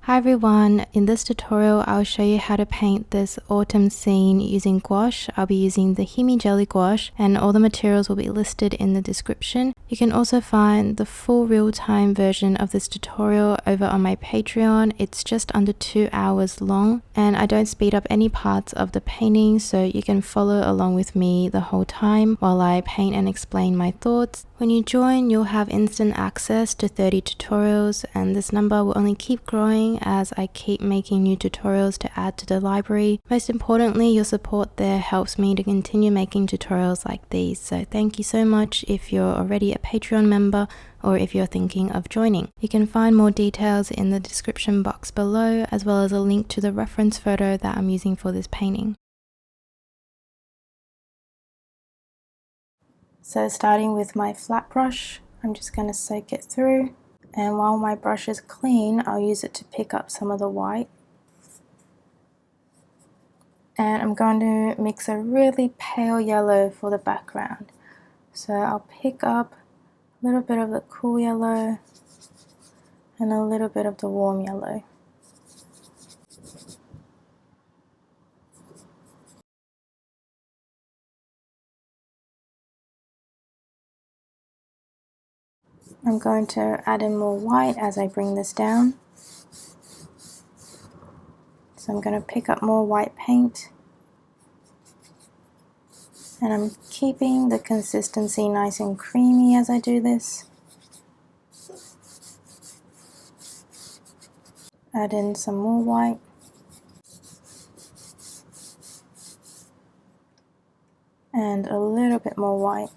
Hi everyone, in this tutorial I'll show you how to paint this autumn scene using gouache. I'll be using the Himi Jelly Gouache and all the materials will be listed in the description. You can also find the full real-time version of this tutorial over on my Patreon. It's just under 2 hours long and I don't speed up any parts of the painting, so you can follow along with me the whole time while I paint and explain my thoughts. When you join, you'll have instant access to 30 tutorials, and this number will only keep growing as I keep making new tutorials to add to the library. Most importantly, your support there helps me to continue making tutorials like these, so thank you so much if you're already a Patreon member or if you're thinking of joining. You can find more details in the description box below, as well as a link to the reference photo that I'm using for this painting. So starting with my flat brush, I'm just going to soak it through, and while my brush is clean, I'll use it to pick up some of the white. And I'm going to mix a really pale yellow for the background. So I'll pick up a little bit of the cool yellow and a little bit of the warm yellow. I'm going to add in more white as I bring this down. So I'm going to pick up more white paint. And I'm keeping the consistency nice and creamy as I do this. Add in some more white. And a little bit more white.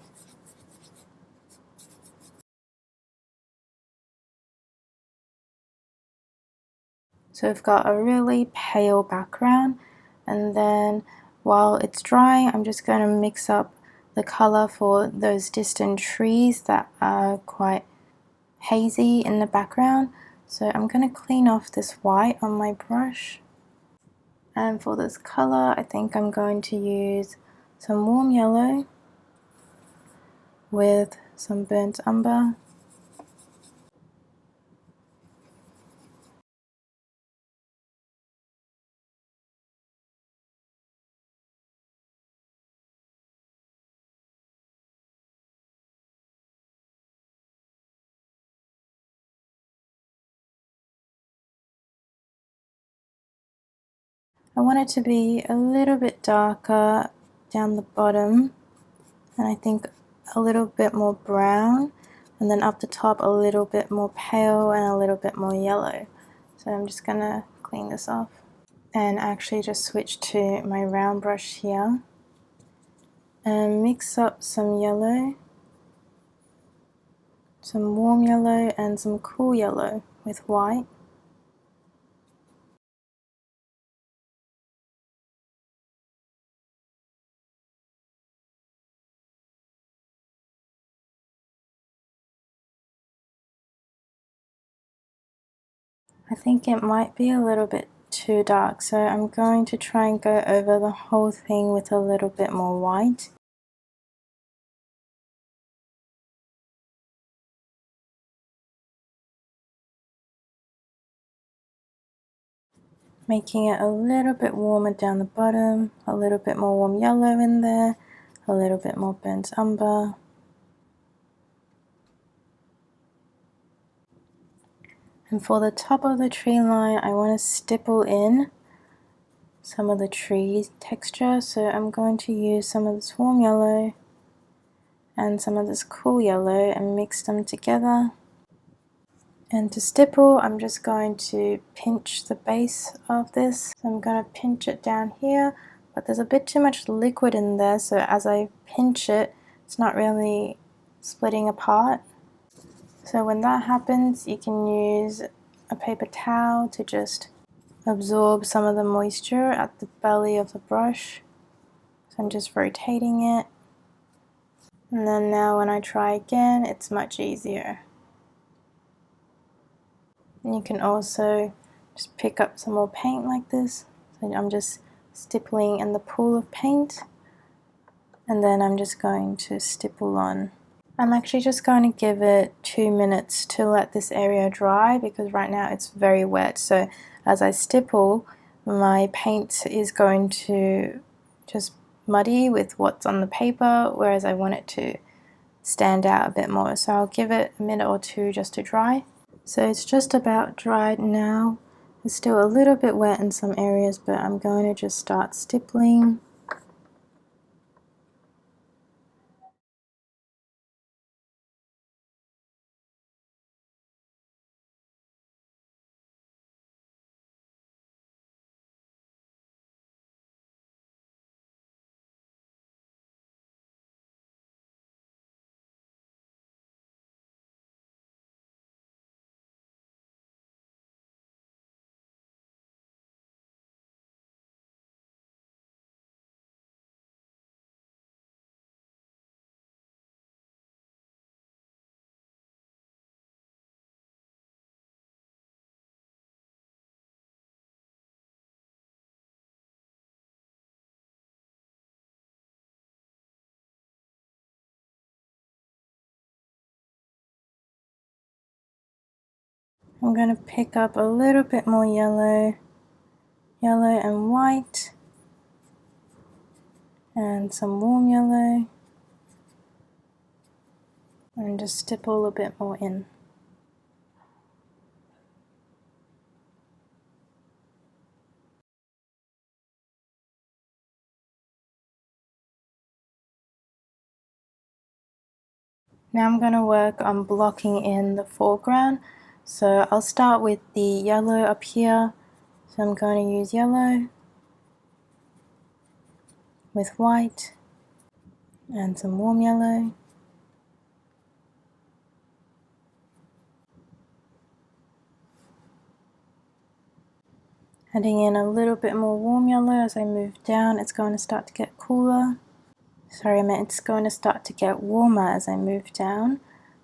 So we've got a really pale background, and then while it's drying, I'm just going to mix up the color for those distant trees that are quite hazy in the background. So I'm going to clean off this white on my brush. And for this color, I think I'm going to use some warm yellow with some burnt umber. I want it to be a little bit darker down the bottom, and I think a little bit more brown, and then up the top a little bit more pale and a little bit more yellow. So I'm just gonna clean this off and actually just switch to my round brush here and mix up some yellow, some warm yellow and some cool yellow with white. I think it might be a little bit too dark, so I'm going to try and go over the whole thing with a little bit more white. Making it a little bit warmer down the bottom, a little bit more warm yellow in there, a little bit more burnt umber. And for the top of the tree line, I want to stipple in some of the tree texture, so I'm going to use some of this warm yellow and some of this cool yellow and mix them together. And to stipple, I'm just going to pinch the base of this. So I'm going to pinch it down here, but there's a bit too much liquid in there, so as I pinch it, it's not really splitting apart. So when that happens, you can use a paper towel to just absorb some of the moisture at the belly of the brush. So I'm just rotating it. And then now when I try again, it's much easier. And you can also just pick up some more paint like this. So I'm just stippling in the pool of paint, and then I'm just going to stipple on. I'm actually just going to give it 2 minutes to let this area dry because right now it's very wet. So as I stipple, my paint is going to just muddy with what's on the paper, whereas I want it to stand out a bit more. So I'll give it a minute or two just to dry. So it's just about dried now. It's still a little bit wet in some areas, but I'm going to just start stippling. I'm going to pick up a little bit more yellow and white, and some warm yellow, and just stipple a bit more in. Now I'm going to work on blocking in the foreground. So I'll start with the yellow up here. So I'm going to use yellow with white and some warm yellow. Adding in a little bit more warm yellow as I move down. It's going to start to get cooler. Sorry, I meant it's going to start to get warmer as I move down.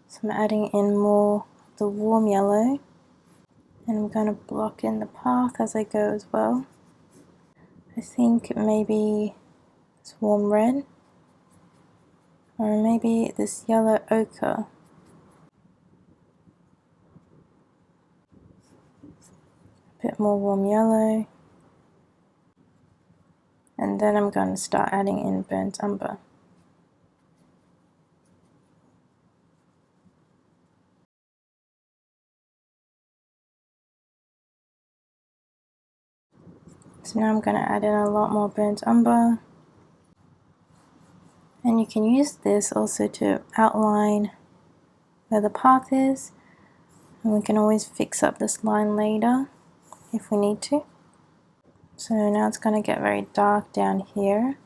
So I'm adding in more of the warm yellow. And I'm going to block in the path as I go as well. I think maybe it's warm red. Or maybe this yellow ochre. A bit more warm yellow. And then I'm going to start adding in burnt umber. So now I'm going to add in a lot more burnt umber. And you can use this also to outline where the path is. And we can always fix up this line later if we need to. So now it's going to get very dark down here.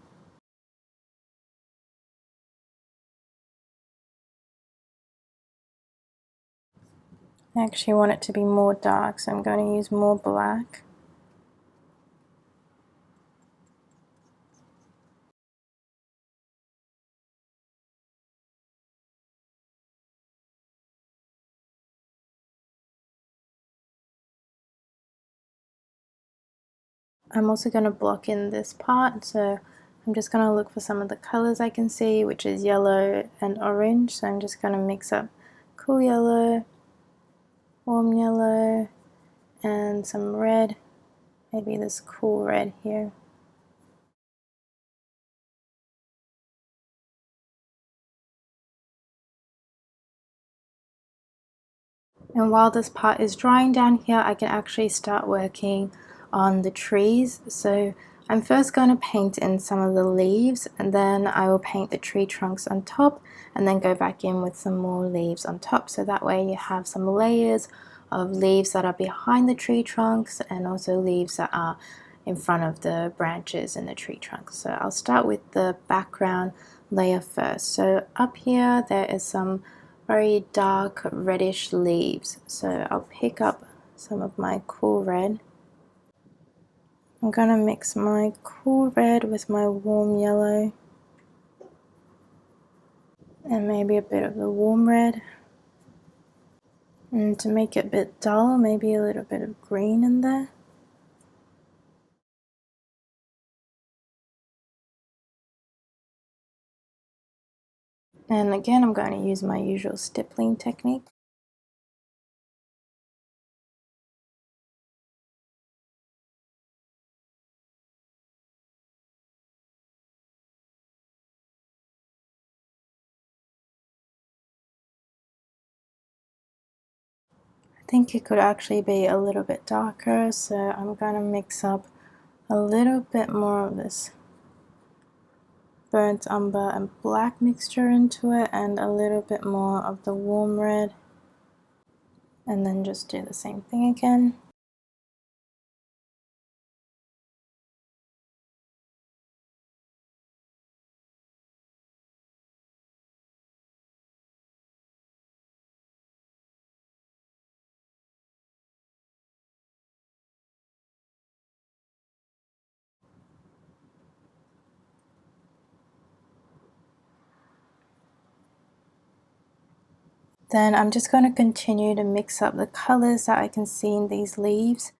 I actually want it to be more dark, so I'm going to use more black. I'm also going to block in this part, so I'm just going to look for some of the colors I can see, which is yellow and orange. So I'm just going to mix up cool yellow, warm yellow, and some red, maybe this cool red here. And while this part is drying down here, I can actually start working on the trees. So I'm first going to paint in some of the leaves, and then I will paint the tree trunks on top, and then go back in with some more leaves on top. So that way you have some layers of leaves that are behind the tree trunks, and also leaves that are in front of the branches in the tree trunks. So I'll start with the background layer first. So up here there is some very dark reddish leaves, so I'll pick up some of my cool red. I'm gonna mix my cool red with my warm yellow and maybe a bit of the warm red, and to make it a bit dull, maybe a little bit of green in there. And again, I'm going to use my usual stippling technique. I think it could actually be a little bit darker, so I'm going to mix up a little bit more of this burnt umber and black mixture into it, and a little bit more of the warm red, and then just do the same thing again. Then I'm just going to continue to mix up the colors that I can see in these leaves.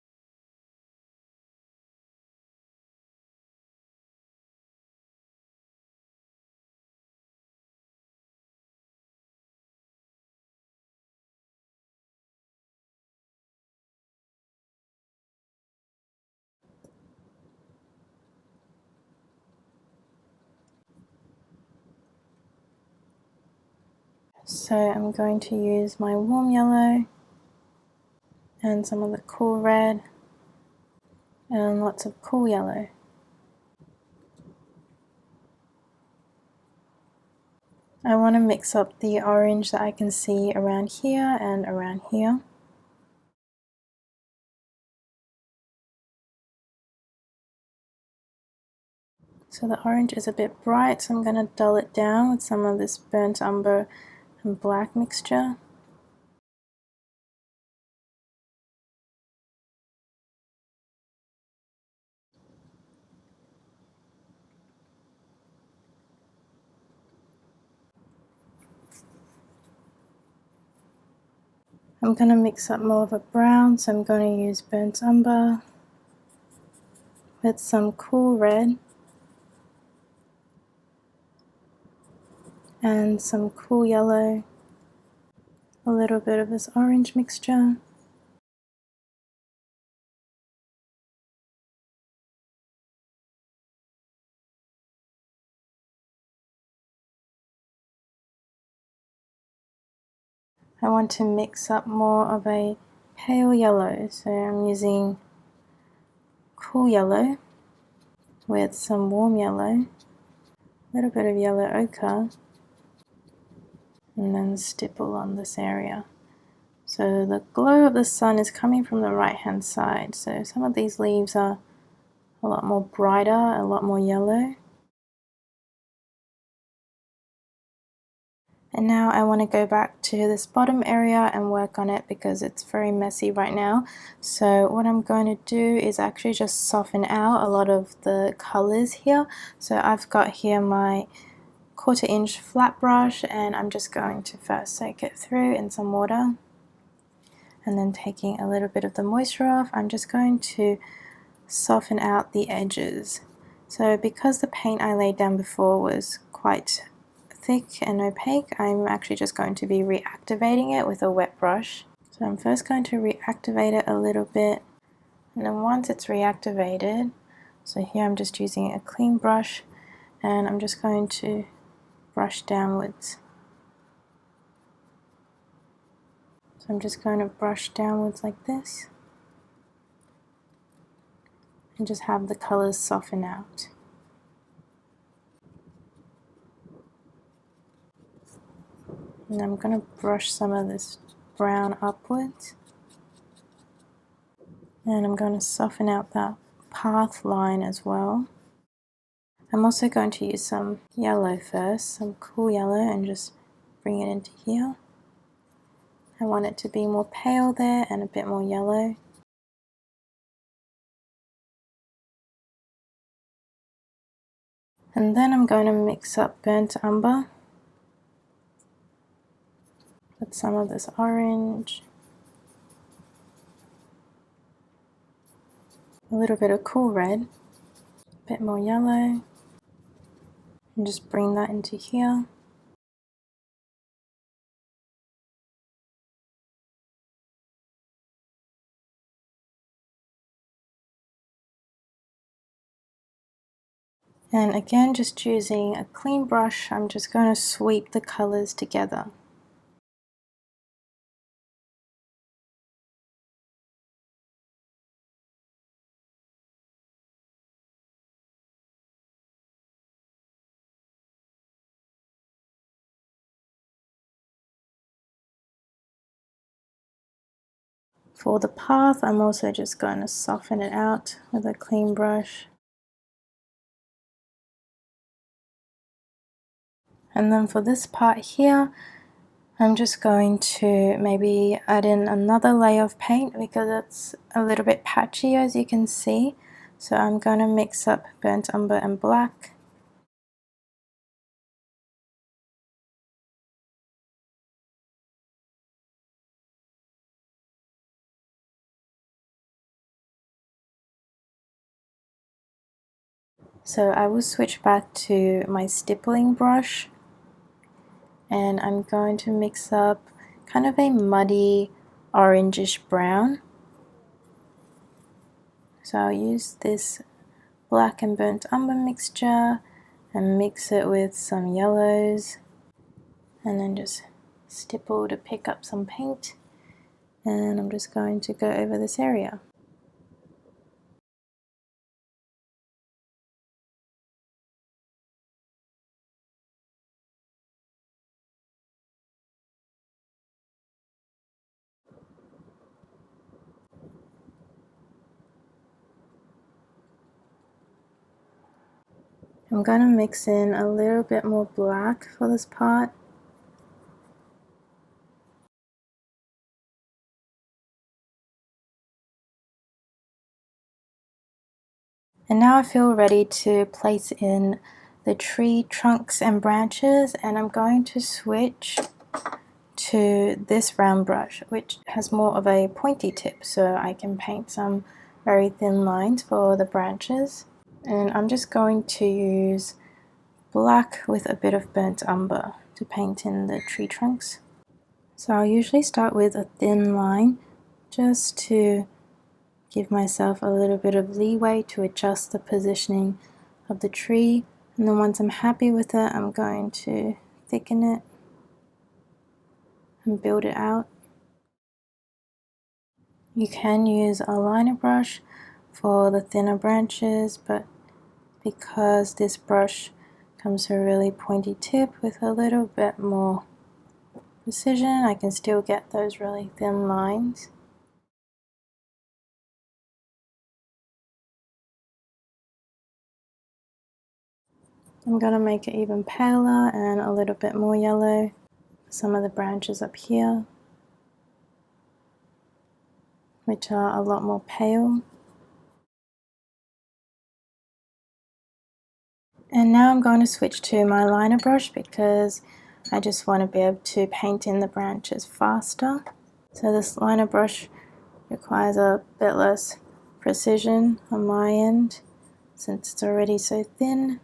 So I'm going to use my warm yellow and some of the cool red and lots of cool yellow. I want to mix up the orange that I can see around here and around here. So the orange is a bit bright, so I'm going to dull it down with some of this burnt umber and black mixture. I'm going to mix up more of a brown, so I'm going to use burnt umber with some cool red and some cool yellow, a little bit of this orange mixture. I want to mix up more of a pale yellow, so I'm using cool yellow with some warm yellow, a little bit of yellow ochre, and then stipple on this area. So the glow of the sun is coming from the right hand side, so some of these leaves are a lot more brighter, a lot more yellow. And now I want to go back to this bottom area and work on it because it's very messy right now. So what I'm going to do is actually just soften out a lot of the colors here. So I've got here my 1/4 inch flat brush, and I'm just going to first soak it through in some water. And then taking a little bit of the moisture off, I'm just going to soften out the edges. So because the paint I laid down before was quite thick and opaque, I'm actually just going to be reactivating it with a wet brush. So I'm first going to reactivate it a little bit, and then once it's reactivated, so here I'm just using a clean brush, and I'm just going to brush downwards. So I'm just going to brush downwards like this, and just have the colors soften out. And I'm going to brush some of this brown upwards, and I'm going to soften out that path line as well. I'm also going to use some yellow first, some cool yellow, and just bring it into here. I want it to be more pale there and a bit more yellow. And then I'm going to mix up burnt umber with some of this orange, a little bit of cool red, a bit more yellow, and just bring that into here. And again, just using a clean brush, I'm just going to sweep the colors together. For the path, I'm also just going to soften it out with a clean brush. And then for this part here, I'm just going to maybe add in another layer of paint because it's a little bit patchy, as you can see. So I'm going to mix up burnt umber and black. So I will switch back to my stippling brush, and I'm going to mix up kind of a muddy orangish brown. So I'll use this black and burnt umber mixture and mix it with some yellows, and then just stipple to pick up some paint. And I'm just going to go over this area. I'm going to mix in a little bit more black for this part. And now I feel ready to place in the tree trunks and branches, and I'm going to switch to this round brush, which has more of a pointy tip, so I can paint some very thin lines for the branches. And I'm just going to use black with a bit of burnt umber to paint in the tree trunks. So I'll usually start with a thin line just to give myself a little bit of leeway to adjust the positioning of the tree, and then once I'm happy with it, I'm going to thicken it and build it out. You can use a liner brush for the thinner branches, but because this brush comes to a really pointy tip with a little bit more precision, I can still get those really thin lines. I'm going to make it even paler and a little bit more yellow for some of the branches up here, which are a lot more pale. And now I'm going to switch to my liner brush because I just want to be able to paint in the branches faster. So this liner brush requires a bit less precision on my end since it's already so thin.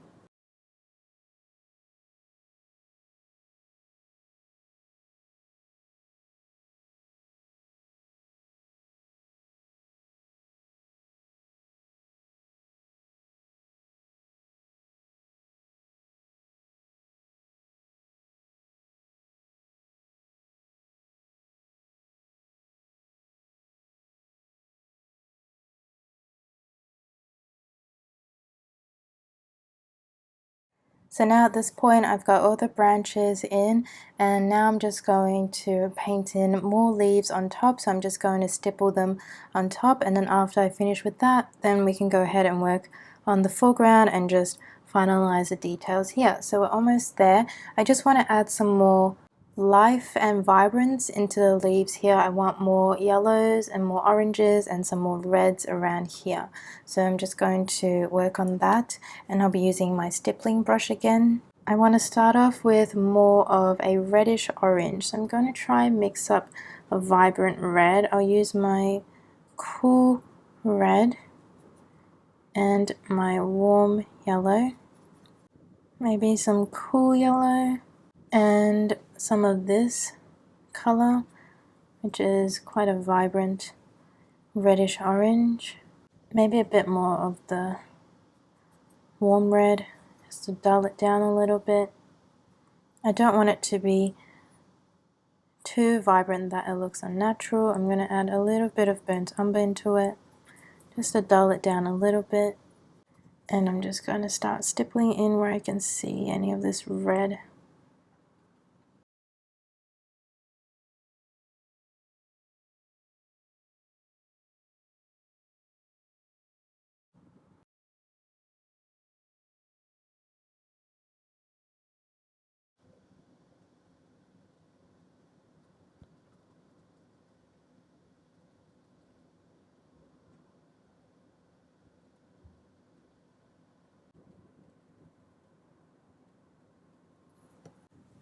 So now at this point I've got all the branches in, and now I'm just going to paint in more leaves on top. So I'm just going to stipple them on top, and then after I finish with that, then we can go ahead and work on the foreground and just finalize the details here. So we're almost there. I just want to add some more life and vibrance into the leaves here. I want more yellows and more oranges and some more reds around here. So I'm just going to work on that, and I'll be using my stippling brush again. I want to start off with more of a reddish orange. So I'm going to try and mix up a vibrant red. I'll use my cool red and my warm yellow. Maybe some cool yellow and some of this color, which is quite a vibrant reddish orange. Maybe a bit more of the warm red just to dull it down a little bit. I don't want it to be too vibrant that it looks unnatural. I'm going to add a little bit of burnt umber into it, just to dull it down a little bit. And I'm just going to start stippling in where I can see any of this red.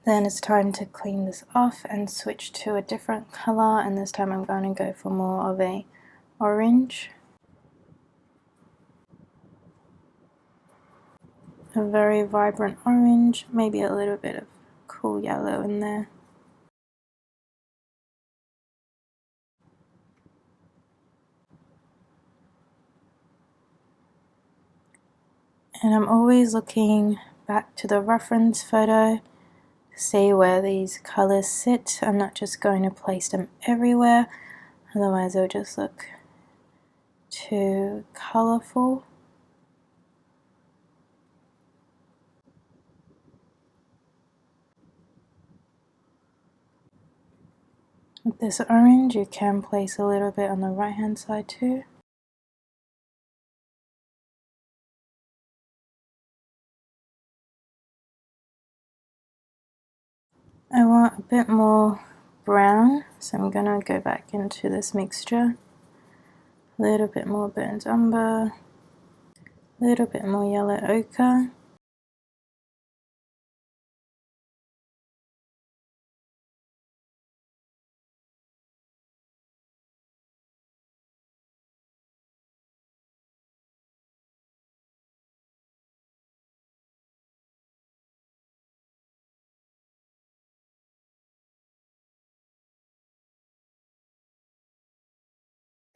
Then it's time to clean this off and switch to a different color, and this time I'm going to go for more of a orange. A very vibrant orange, maybe a little bit of cool yellow in there. And I'm always looking back to the reference photo to see where these colors sit. I'm not just going to place them everywhere, otherwise they'll just look too colorful. With this orange, you can place a little bit on the right hand side too. I want a bit more brown, so I'm gonna go back into this mixture. A little bit more burnt umber, a little bit more yellow ochre.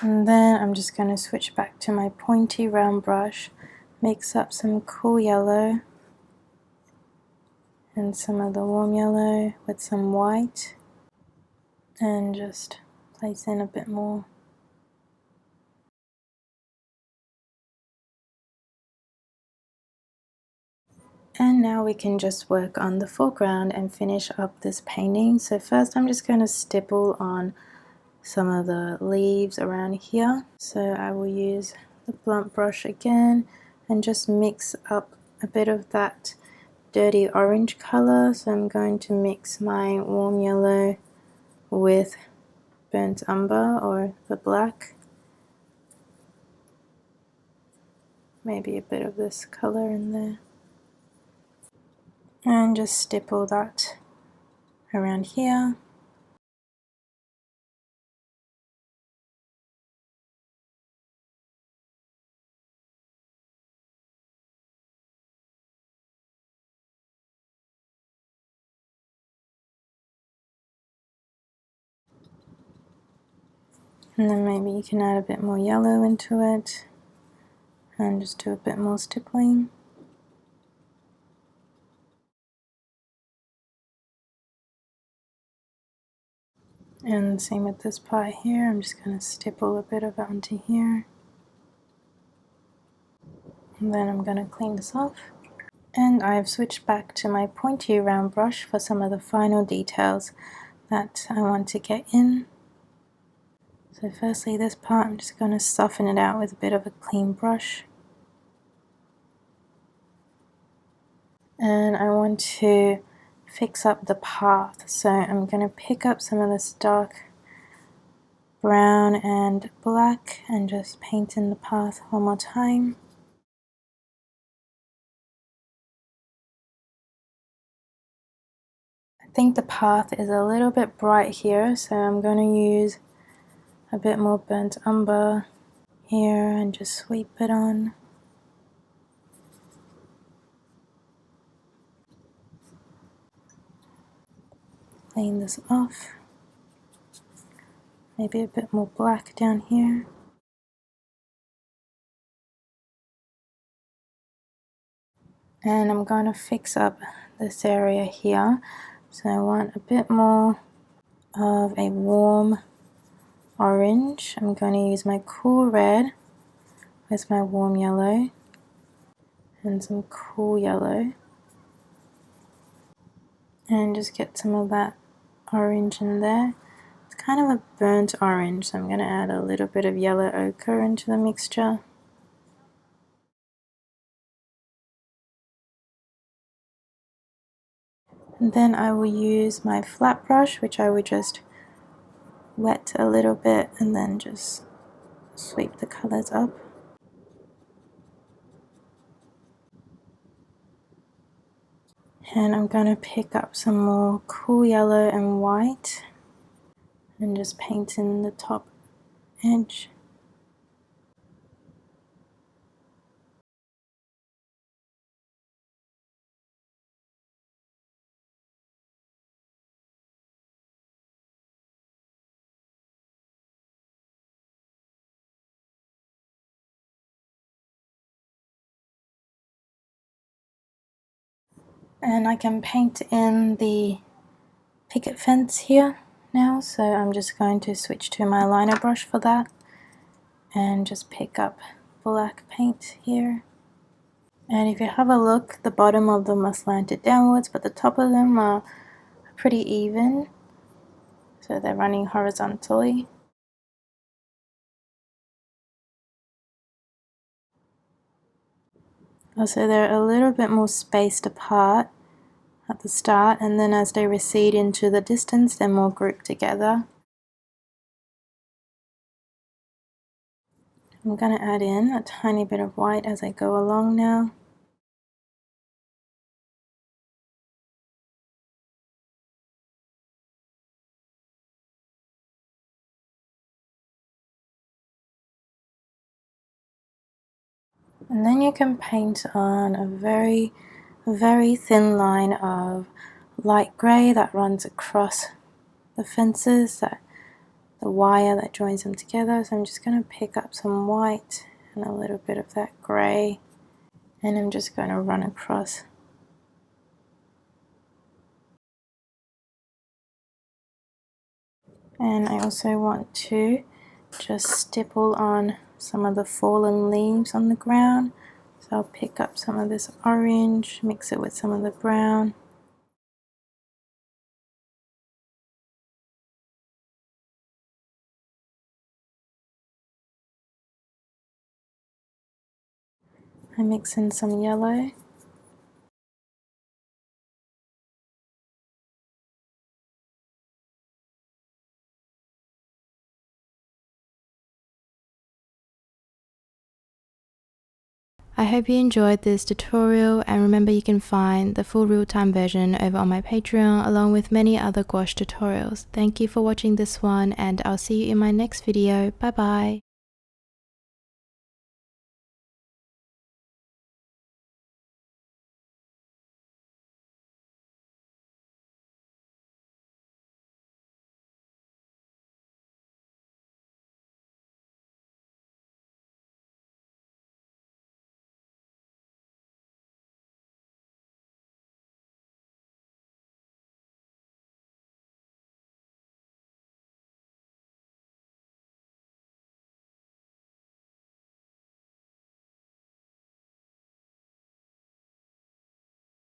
And then I'm just going to switch back to my pointy round brush, mix up some cool yellow and some of the warm yellow with some white, and just place in a bit more. And now we can just work on the foreground and finish up this painting. So first I'm just going to stipple on some of the leaves around here. So I will use the blunt brush again and just mix up a bit of that dirty orange color. So I'm going to mix my warm yellow with burnt umber or the black. Maybe a bit of this color in there. And just stipple that around here. And then maybe you can add a bit more yellow into it and just do a bit more stippling. And same with this part here, I'm just going to stipple a bit of it onto here. And then I'm going to clean this off. And I've switched back to my pointy round brush for some of the final details that I want to get in. So firstly this part, I'm just going to soften it out with a bit of a clean brush. And I want to fix up the path, so I'm going to pick up some of this dark brown and black and just paint in the path one more time. I think the path is a little bit bright here, so I'm going to use a bit more burnt umber here and just sweep it on. Clean this off. Maybe a bit more black down here. And I'm going to fix up this area here. So I want a bit more of a warm orange. I'm going to use my cool red with my warm yellow and some cool yellow, and just get some of that orange in there. It's kind of a burnt orange, so I'm going to add a little bit of yellow ochre into the mixture. And then I will use my flat brush, which I would just wet a little bit and then just sweep the colors up. And I'm going to pick up some more cool yellow and white and just paint in the top edge. And I can paint in the picket fence here now, so I'm just going to switch to my liner brush for that and just pick up black paint here. And if you have a look, the bottom of them are slanted downwards, but the top of them are pretty even, so they're running horizontally. Also, they're a little bit more spaced apart at the start, and then as they recede into the distance, they're more grouped together. I'm going to add in a tiny bit of white as I go along now. And then you can paint on a very, very thin line of light grey that runs across the fences, the wire that joins them together. So I'm just going to pick up some white and a little bit of that grey, and I'm just going to run across. And I also want to just stipple on some of the fallen leaves on the ground. So I'll pick up some of this orange, mix it with some of the brown. I mix in some yellow. I hope you enjoyed this tutorial, and remember you can find the full real-time version over on my Patreon along with many other gouache tutorials. Thank you for watching this one, and I'll see you in my next video. Bye bye!